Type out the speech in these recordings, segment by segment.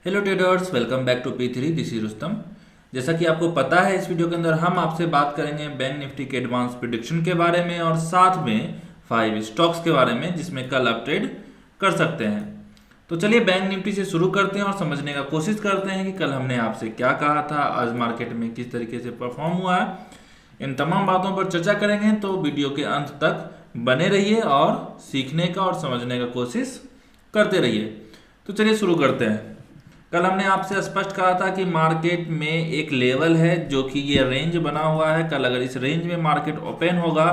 Hello traders, welcome back to P3। This is Rustam. जैसा कि आपको पता है, इस वीडियो के अंदर हम आपसे बात करेंगे बैंक निफ्टी के एडवांस प्रिडिक्शन के बारे में और साथ में 5 स्टॉक्स के बारे में जिसमें कल आप ट्रेड कर सकते हैं। तो चलिए बैंक निफ्टी से शुरू करते हैं और समझने का कोशिश करते हैं कि कल हमने आपसे क्या कहा था, आज मार्केट में किस तरीके से परफॉर्म हुआ है। इन तमाम बातों पर चर्चा करेंगे, तो वीडियो के अंत तक बने रहिए और सीखने का और समझने का कोशिश करते रहिए। तो चलिए शुरू करते हैं। कल हमने आपसे स्पष्ट कहा था कि मार्केट में एक लेवल है जो कि ये रेंज बना हुआ है। कल अगर इस रेंज में मार्केट ओपन होगा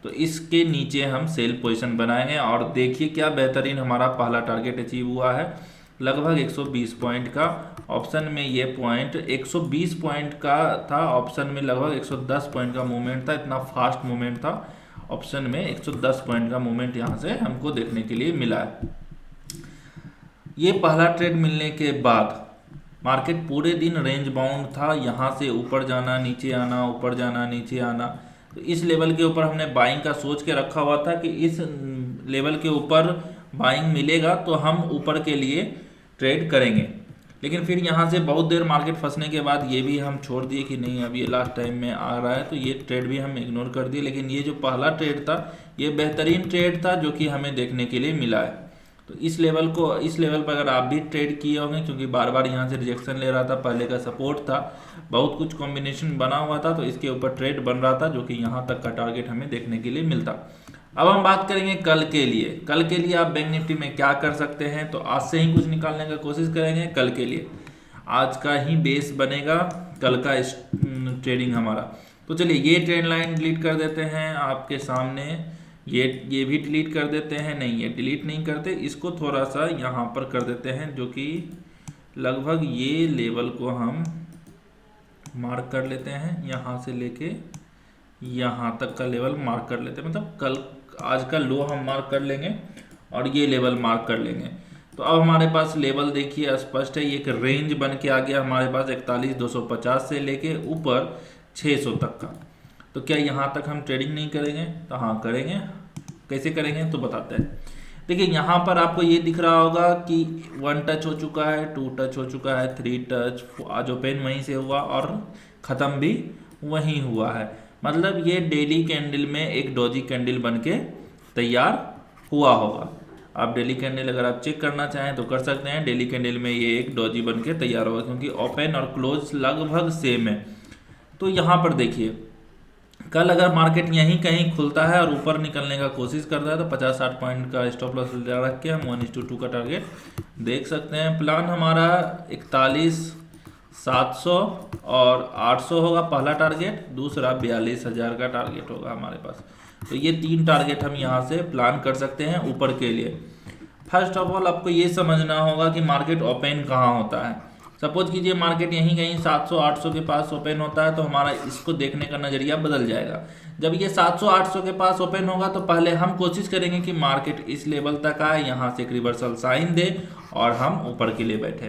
तो इसके नीचे हम सेल पोजीशन बनाएंगे और देखिए क्या बेहतरीन हमारा पहला टारगेट अचीव हुआ है। लगभग 120 पॉइंट का ऑप्शन में ये पॉइंट 120 पॉइंट का था, ऑप्शन में लगभग 110 पॉइंट का मूवमेंट था। इतना फास्ट मूवमेंट था, ऑप्शन में 110 पॉइंट का मूवमेंट यहाँ से हमको देखने के लिए मिला है। ये पहला ट्रेड मिलने के बाद मार्केट पूरे दिन रेंज बाउंड था, यहाँ से ऊपर जाना नीचे आना, ऊपर जाना नीचे आना। तो इस लेवल के ऊपर हमने बाइंग का सोच के रखा हुआ था कि इस लेवल के ऊपर बाइंग मिलेगा तो हम ऊपर के लिए ट्रेड करेंगे। लेकिन फिर यहाँ से बहुत देर मार्केट फंसने के बाद ये भी हम छोड़ दिए कि नहीं, अब ये लास्ट टाइम में आ रहा है, तो ये ट्रेड भी हम इग्नोर कर दिए। लेकिन ये जो पहला ट्रेड था ये बेहतरीन ट्रेड था जो कि हमें देखने के लिए मिला है। तो इस लेवल पर अगर आप भी ट्रेड किए होंगे, क्योंकि बार बार यहाँ से रिजेक्शन ले रहा था, पहले का सपोर्ट था, बहुत कुछ कॉम्बिनेशन बना हुआ था, तो इसके ऊपर ट्रेड बन रहा था जो कि यहाँ तक का टारगेट हमें देखने के लिए मिलता। अब हम बात करेंगे कल के लिए। कल के लिए आप बैंक निफ्टी में क्या कर सकते हैं, तो आज से ही कुछ निकालने का कोशिश करेंगे कल के लिए। आज का ही बेस बनेगा कल का ट्रेडिंग हमारा। तो चलिए ये ट्रेंड लाइन डिलीट कर देते हैं आपके सामने। ये भी डिलीट कर देते हैं, नहीं ये डिलीट नहीं करते, इसको थोड़ा सा यहाँ पर कर देते हैं, जो कि लगभग ये लेवल को हम मार्क कर लेते हैं। यहाँ से लेके यहाँ तक का लेवल मार्क कर लेते हैं, मतलब कल आज का लो हम मार्क कर लेंगे और ये लेवल मार्क कर लेंगे। तो अब हमारे पास लेवल देखिए स्पष्ट है, ये एक रेंज बन के आ गया हमारे पास 41,250 से लेके ऊपर 600 तक का। तो क्या यहाँ तक हम ट्रेडिंग नहीं करेंगे? तो हाँ करेंगे। कैसे करेंगे तो बताते हैं। देखिए यहाँ पर आपको ये दिख रहा होगा कि 1 टच हो चुका है, 2 टच हो चुका है, 3 टच, आज ओपन वहीं से हुआ और ख़त्म भी वहीं हुआ है। मतलब ये डेली कैंडल में एक डोजी कैंडल बन के तैयार हुआ होगा। आप डेली कैंडल अगर आप चेक करना चाहें तो कर सकते हैं। डेली कैंडल में ये एक डोजी बन के तैयार होगा, क्योंकि ओपन और क्लोज लगभग सेम है। तो यहाँ पर देखिए कल अगर मार्केट यहीं कहीं खुलता है और ऊपर निकलने का कोशिश करता है तो 50-60 पॉइंट का स्टॉप लॉस रख के हम 1:2 का टारगेट देख सकते हैं। प्लान हमारा 41,700 और 800 होगा पहला टारगेट, दूसरा 42,000 का टारगेट होगा हमारे पास। तो ये 3 टारगेट हम यहाँ से प्लान कर सकते हैं ऊपर के लिए। फर्स्ट ऑफ ऑल आपको ये समझना होगा कि मार्केट ओपन कहाँ होता है। सपोज कीजिए मार्केट यहीं कहीं 700-800 के पास ओपन होता है, तो हमारा इसको देखने का नज़रिया बदल जाएगा। जब ये 700-800 के पास ओपन होगा तो पहले हम कोशिश करेंगे कि मार्केट इस लेवल तक आए, यहाँ से एक रिवर्सल साइन दे और हम ऊपर के लिए बैठे।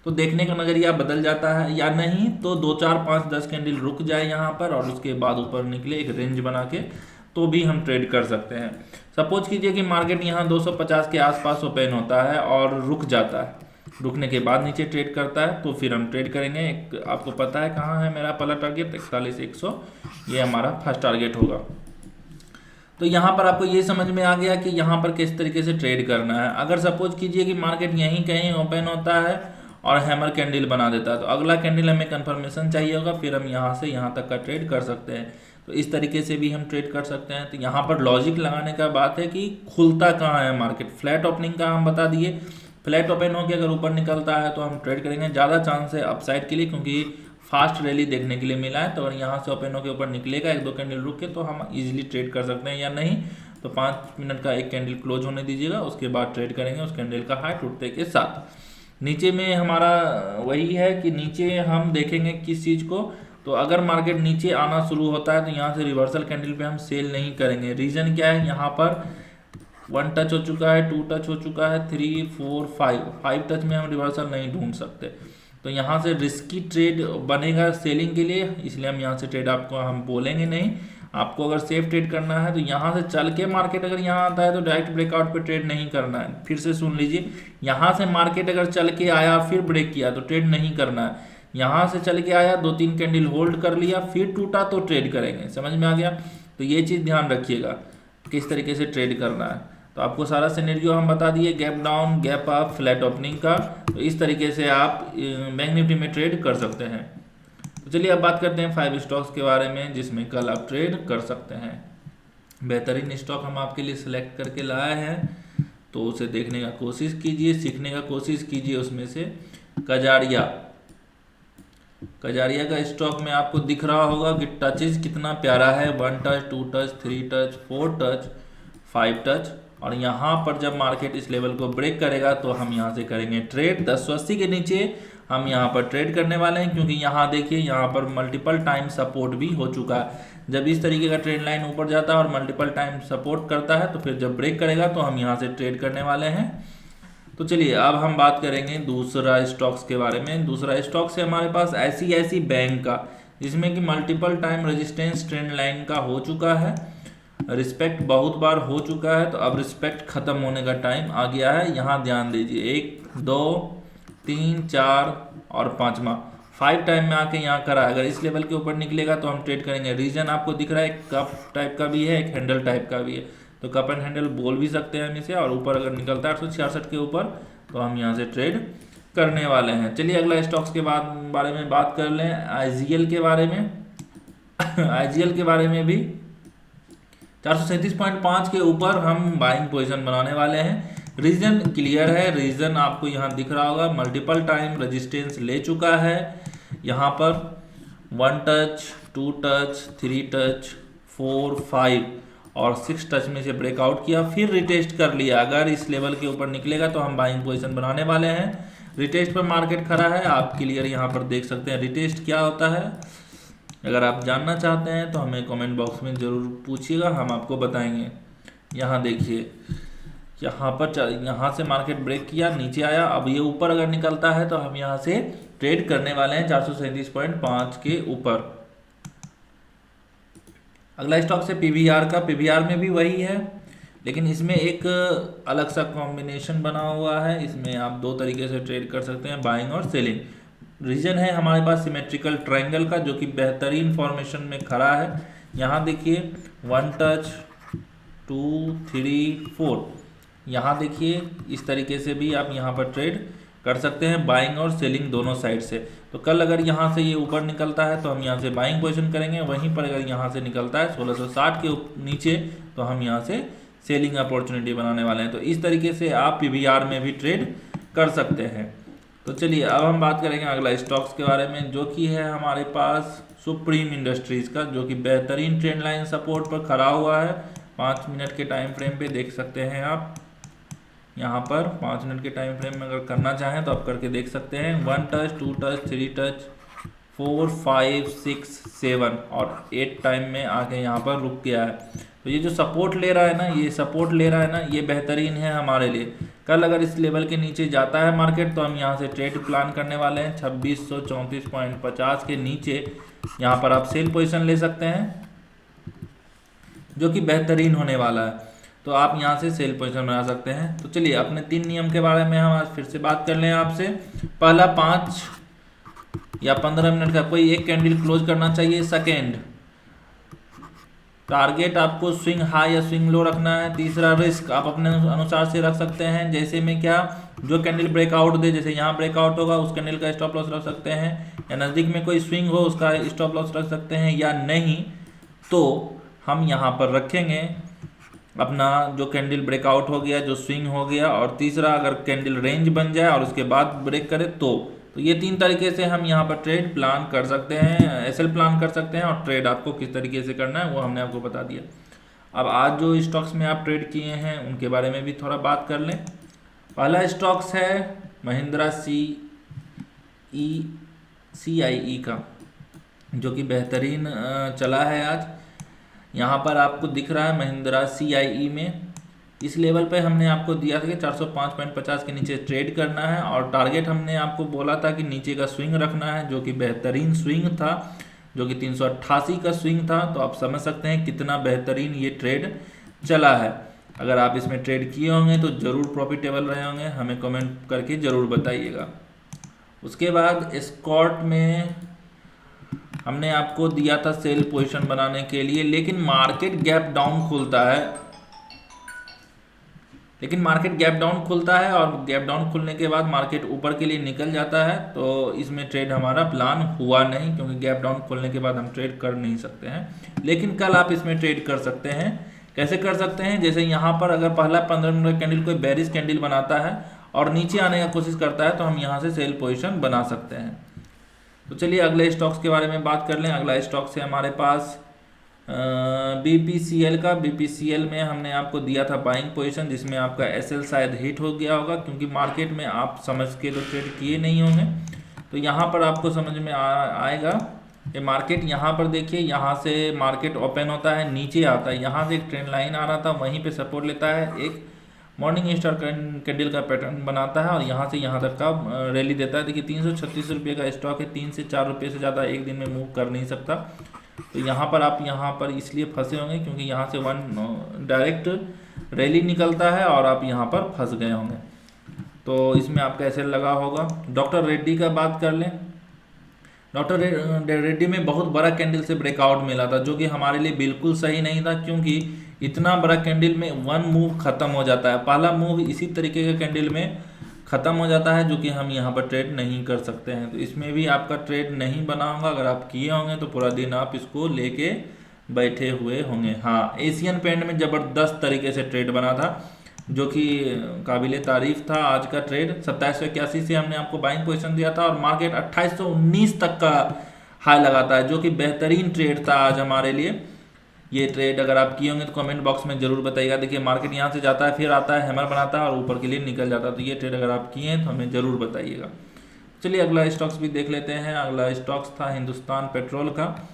तो देखने का नज़रिया बदल जाता है। या नहीं तो 2, 4, 5, 10 कैंडल रुक जाए यहाँ पर और उसके बाद ऊपर निकले एक रेंज बना के, तो भी हम ट्रेड कर सकते हैं। सपोज कीजिए कि मार्केट यहाँ 250 के आसपास ओपन होता है और रुक जाता है, रुकने के बाद नीचे ट्रेड करता है, तो फिर हम ट्रेड करेंगे। एक आपको पता है कहाँ है मेरा पहला टारगेट, 41,100, ये हमारा फर्स्ट टारगेट होगा। तो यहाँ पर आपको ये समझ में आ गया कि यहाँ पर किस तरीके से ट्रेड करना है। अगर सपोज कीजिए कि मार्केट यहीं कहीं ओपन होता है और हैमर कैंडल बना देता है, तो अगला कैंडल हमें कंफर्मेशन चाहिए होगा, फिर हम यहाँ से यहाँ तक का ट्रेड कर सकते हैं। तो इस तरीके से भी हम ट्रेड कर सकते हैं। तो यहाँ पर लॉजिक लगाने का बात है कि खुलता कहाँ है मार्केट। फ्लैट ओपनिंग का हम बता दिए, फ्लैट ओपन होकर अगर ऊपर निकलता है तो हम ट्रेड करेंगे। ज़्यादा चांस है अपसाइड के लिए, क्योंकि फास्ट रैली देखने के लिए मिला है। तो अगर यहाँ से ओपन होकर ऊपर निकलेगा, 1-2 कैंडल रुक के, तो हम इजीली ट्रेड कर सकते हैं। या नहीं तो 5 मिनट का एक कैंडल क्लोज होने दीजिएगा, उसके बाद ट्रेड करेंगे उस कैंडल का हाई टूटते के साथ। नीचे में हमारा वही है कि नीचे हम देखेंगे किस चीज़ को। तो अगर मार्केट नीचे आना शुरू होता है तो यहाँ से रिवर्सल कैंडल पे हम सेल नहीं करेंगे। रीज़न क्या है, यहाँ पर 1 टच हो चुका है, 2 टच हो चुका है, 3, 4, 5 टच में हम रिवर्सल नहीं ढूंढ सकते। तो यहाँ से रिस्की ट्रेड बनेगा सेलिंग के लिए, इसलिए हम यहाँ से ट्रेड आपको हम बोलेंगे नहीं। आपको अगर सेफ ट्रेड करना है तो यहाँ से चल के मार्केट अगर यहाँ आता है तो डायरेक्ट ब्रेकआउट पे ट्रेड नहीं करना है। फिर से सुन लीजिए, यहाँ से मार्केट अगर चल के आया फिर ब्रेक किया तो ट्रेड नहीं करना है। यहाँ से चल के आया 2-3 कैंडल होल्ड कर लिया फिर टूटा तो ट्रेड करेंगे। समझ में आ गया? तो ये चीज़ ध्यान रखिएगा किस तरीके से ट्रेड करना है। तो आपको सारा सिनेरियो हम बता दिए, gap down, gap up, flat opening का। तो इस तरीके से आप बैंक निफ्टी में ट्रेड कर सकते हैं। तो चलिए अब बात करते हैं 5 स्टॉक्स के बारे में जिसमें कल आप ट्रेड कर सकते हैं। बेहतरीन स्टॉक हम आपके लिए सिलेक्ट करके लाए हैं, तो उसे देखने का कोशिश कीजिए, सीखने का कोशिश कीजिए। उसमें से कजारिया का स्टॉक में आपको दिख रहा होगा कि टचेज कितना प्यारा है, 1 touch, 2 touch, 3 touch, 4 touch, 5 touch. और यहाँ पर जब मार्केट इस लेवल को ब्रेक करेगा तो हम यहाँ से करेंगे ट्रेड। 1080 के नीचे हम यहाँ पर ट्रेड करने वाले हैं, क्योंकि यहाँ देखिए यहाँ पर मल्टीपल टाइम सपोर्ट भी हो चुका है। जब इस तरीके का ट्रेंड लाइन ऊपर जाता है और मल्टीपल टाइम सपोर्ट करता है तो फिर जब ब्रेक करेगा तो हम यहाँ से ट्रेड करने वाले हैं। तो चलिए अब हम बात करेंगे दूसरा स्टॉक्स के बारे में। दूसरा स्टॉक्स है हमारे पास ICICI बैंक का, जिसमें कि multiple time resistance trend line का हो चुका है, रिस्पेक्ट बहुत बार हो चुका है। तो अब रिस्पेक्ट खत्म होने का टाइम आ गया है। यहाँ ध्यान दीजिए, 1, 2, 3, 4 और 5 टाइम में आके यहाँ करा। अगर इस लेवल के ऊपर निकलेगा तो हम ट्रेड करेंगे। रीजन आपको दिख रहा है, एक कप टाइप का भी है, एक हैंडल टाइप का भी है। तो कप एंड हैंडल बोल भी सकते हैं हम इसे। और ऊपर अगर निकलता है 866 के ऊपर तो हम यहाँ से ट्रेड करने वाले हैं। चलिए अगला स्टॉक्स के बारे में बात कर लें, IGL के बारे में। IGL के बारे में भी 437.5 के ऊपर हम बाइंग पोजीशन बनाने वाले हैं। रीजन क्लियर है, रीजन आपको यहाँ दिख रहा होगा, मल्टीपल टाइम रेजिस्टेंस ले चुका है। यहाँ पर 1 टच, 2 टच, 3 टच, 4, 5 और 6 टच में से ब्रेकआउट किया, फिर रिटेस्ट कर लिया। अगर इस लेवल के ऊपर निकलेगा तो हम बाइंग पोजीशन बनाने वाले हैं। रिटेस्ट पर मार्केट खड़ा है, आप क्लियर यहाँ पर देख सकते हैं। रिटेस्ट क्या होता है अगर आप जानना चाहते हैं तो हमें कमेंट बॉक्स में ज़रूर पूछिएगा, हम आपको बताएंगे। यहाँ देखिए, यहाँ पर यहाँ से मार्केट ब्रेक किया, नीचे आया, अब ये ऊपर अगर निकलता है तो हम यहाँ से ट्रेड करने वाले हैं 437.5 के ऊपर। अगला स्टॉक से PVR का। PVR में भी वही है, लेकिन इसमें एक अलग सा कॉम्बिनेशन बना हुआ है। इसमें आप 2 तरीके से ट्रेड कर सकते हैं, बाइंग और सेलिंग। रीजन है हमारे पास सिमेट्रिकल ट्रायंगल का, जो कि बेहतरीन फॉर्मेशन में खड़ा है। यहाँ देखिए 1 टच, 2, 3, 4। यहाँ देखिए इस तरीके से भी आप यहाँ पर ट्रेड कर सकते हैं, बाइंग और सेलिंग दोनों साइड से। तो कल अगर यहाँ से ये ऊपर निकलता है तो हम यहाँ से बाइंग पोजीशन करेंगे, वहीं पर अगर यहाँ से निकलता है 1660 के नीचे तो हम यहाँ से सेलिंग अपॉर्चुनिटी बनाने वाले हैं। तो इस तरीके से आप PVR में भी ट्रेड कर सकते हैं। तो चलिए अब हम बात करेंगे अगला स्टॉक्स के बारे में, जो कि है हमारे पास सुप्रीम इंडस्ट्रीज़ का, जो कि बेहतरीन ट्रेंड लाइन सपोर्ट पर खड़ा हुआ है। 5 मिनट के टाइम फ्रेम पे देख सकते हैं आप। यहाँ पर 5 मिनट के टाइम फ्रेम में अगर करना चाहें तो आप करके देख सकते हैं। 1 टच, 2 टच, 3 टच, 4, 5, 6, 7 और 8 टाइम में आके यहाँ पर रुक गया है। तो ये जो सपोर्ट ले रहा है ना, ये सपोर्ट ले रहा है ना, ये बेहतरीन है हमारे लिए। कल अगर इस लेवल के नीचे जाता है मार्केट तो हम यहाँ से ट्रेड प्लान करने वाले हैं 2634.50 के नीचे। यहाँ पर आप सेल पोजीशन ले सकते हैं, जो कि बेहतरीन होने वाला है। तो आप यहाँ से सेल पोजीशन बना सकते हैं। तो चलिए अपने 3 नियम के बारे में हम आज फिर से बात कर लें आपसे। पहला, 5 या 15 मिनट का कोई एक कैंडल क्लोज करना चाहिए। सेकेंड, टारगेट आपको स्विंग हाई या स्विंग लो रखना है। तीसरा, रिस्क आप अपने अनुसार से रख सकते हैं, जैसे में क्या, जो कैंडल ब्रेकआउट दे, जैसे यहाँ ब्रेकआउट होगा उस कैंडल का स्टॉप लॉस रख सकते हैं, या नज़दीक में कोई स्विंग हो उसका स्टॉप लॉस रख सकते हैं, या नहीं तो हम यहाँ पर रखेंगे अपना जो कैंडल ब्रेकआउट हो गया, जो स्विंग हो गया। और तीसरा, अगर कैंडल रेंज बन जाए और उसके बाद ब्रेक करे तो ये 3 तरीके से हम यहाँ पर ट्रेड प्लान कर सकते हैं, SL प्लान कर सकते हैं। और ट्रेड आपको किस तरीके से करना है वो हमने आपको बता दिया। अब आज जो स्टॉक्स में आप ट्रेड किए हैं उनके बारे में भी थोड़ा बात कर लें। पहला स्टॉक्स है महिंद्रा CIE का, जो कि बेहतरीन चला है आज। यहाँ पर आपको दिख रहा है महिंद्रा CIE में इस लेवल पे हमने आपको दिया था कि 405.50 के नीचे ट्रेड करना है। और टारगेट हमने आपको बोला था कि नीचे का स्विंग रखना है, जो कि बेहतरीन स्विंग था, जो कि 388 का स्विंग था। तो आप समझ सकते हैं कितना बेहतरीन ये ट्रेड चला है। अगर आप इसमें ट्रेड किए होंगे तो ज़रूर प्रॉफिटेबल रहे होंगे, हमें कमेंट करके ज़रूर बताइएगा। उसके बाद स्कॉट में हमने आपको दिया था सेल पोजीशन बनाने के लिए, लेकिन मार्केट गैप डाउन खुलता है, और गैप डाउन खुलने के बाद मार्केट ऊपर के लिए निकल जाता है। तो इसमें ट्रेड हमारा प्लान हुआ नहीं, क्योंकि गैप डाउन खुलने के बाद हम ट्रेड कर नहीं सकते हैं। लेकिन कल आप इसमें ट्रेड कर सकते हैं। कैसे कर सकते हैं? जैसे यहाँ पर अगर पहला 15 मिनट कैंडल कोई बेरिश कैंडल बनाता है और नीचे आने का कोशिश करता है तो हम यहाँ से सेल पोजीशन बना सकते हैं। तो चलिए अगले स्टॉक्स के बारे में बात कर लें। अगला स्टॉक्स है हमारे पास BPCL का। BPCL में हमने आपको दिया था बाइंग पोजीशन, जिसमें आपका SL शायद हिट हो गया होगा, क्योंकि मार्केट में आप समझ के तो ट्रेड किए नहीं होंगे। तो यहाँ पर आपको समझ में आएगा ये मार्केट, यहाँ पर देखिए, यहाँ से मार्केट ओपन होता है, नीचे आता है, यहाँ से एक ट्रेंड लाइन आ रहा था, वहीं पे सपोर्ट लेता है, एक मॉर्निंग स्टार कैंडल का पैटर्न बनाता है और यहाँ से यहाँ तक का रैली देता है। देखिए 336 रुपये का स्टॉक है, 3 से 4 रुपये से ज़्यादा एक दिन में मूव कर नहीं सकता। तो यहाँ पर आप यहाँ पर इसलिए फंसे होंगे क्योंकि यहाँ से डायरेक्ट रैली निकलता है और आप यहाँ पर फंस गए होंगे। तो इसमें आपका ऐसे लगा होगा। डॉक्टर रेड्डी का बात कर लें। डॉक्टर रेड्डी में बहुत बड़ा कैंडल से ब्रेकआउट मिला था, जो कि हमारे लिए बिल्कुल सही नहीं था, क्योंकि इतना बड़ा कैंडल में वन मूव खत्म हो जाता है। पहला मूव इसी तरीके के कैंडल में ख़त्म हो जाता है, जो कि हम यहाँ पर ट्रेड नहीं कर सकते हैं। तो इसमें भी आपका ट्रेड नहीं बना होगा। अगर आप किए होंगे तो पूरा दिन आप इसको लेके बैठे हुए होंगे। हाँ, एशियन पेंट में ज़बरदस्त तरीके से ट्रेड बना था, जो कि काबिल तारीफ था। आज का ट्रेड 2781 से हमने आपको बाइंग पोजीशन दिया था और मार्केट 2819 तक का हाई लगाता है, जो कि बेहतरीन ट्रेड था आज हमारे लिए। ये ट्रेड अगर आप किए होंगे तो कमेंट बॉक्स में जरूर बताइएगा। देखिए मार्केट यहाँ से जाता है, फिर आता है, हैमर बनाता है और ऊपर के लिए निकल जाता है। तो ये ट्रेड अगर आप किए हैं तो हमें ज़रूर बताइएगा। चलिए अगला स्टॉक्स भी देख लेते हैं। अगला स्टॉक्स था हिंदुस्तान पेट्रोल का,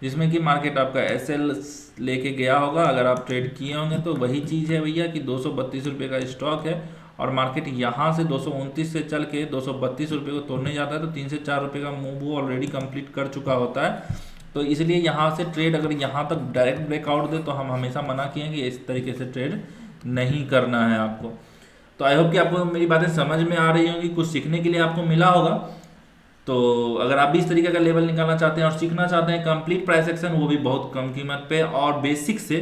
जिसमें कि मार्केट आपका SL लेके गया होगा। अगर आप ट्रेड किए होंगे तो वही चीज़ है भैया कि 232 रुपये का स्टॉक है और मार्केट यहाँ से 229 से चल के 232 रुपये को तोड़ने जाता है। तो 3 से 4 रुपये का मूव वो ऑलरेडी कंप्लीट कर चुका होता है। तो इसलिए यहाँ से ट्रेड अगर यहाँ तक डायरेक्ट ब्रेकआउट दे तो हम हमेशा मना किए हैं कि इस तरीके से ट्रेड नहीं करना है आपको। तो आई होप कि आपको मेरी बातें समझ में आ रही होंगी, कुछ सीखने के लिए आपको मिला होगा। तो अगर आप भी इस तरीके का लेवल निकालना चाहते हैं और सीखना चाहते हैं कंप्लीट प्राइस एक्शन, वो भी बहुत कम कीमत पे और बेसिक से,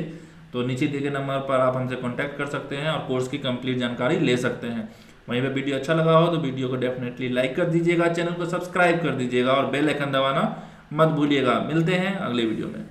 तो नीचे दिए गए नंबर पर आप हमसे कॉन्टैक्ट कर सकते हैं और कोर्स की कंप्लीट जानकारी ले सकते हैं। वहीं पे वीडियो अच्छा लगा हो तो वीडियो को डेफिनेटली लाइक कर दीजिएगा, चैनल को सब्सक्राइब कर दीजिएगा और बेल आइकन दबाना मत भूलिएगा। मिलते हैं अगले वीडियो में।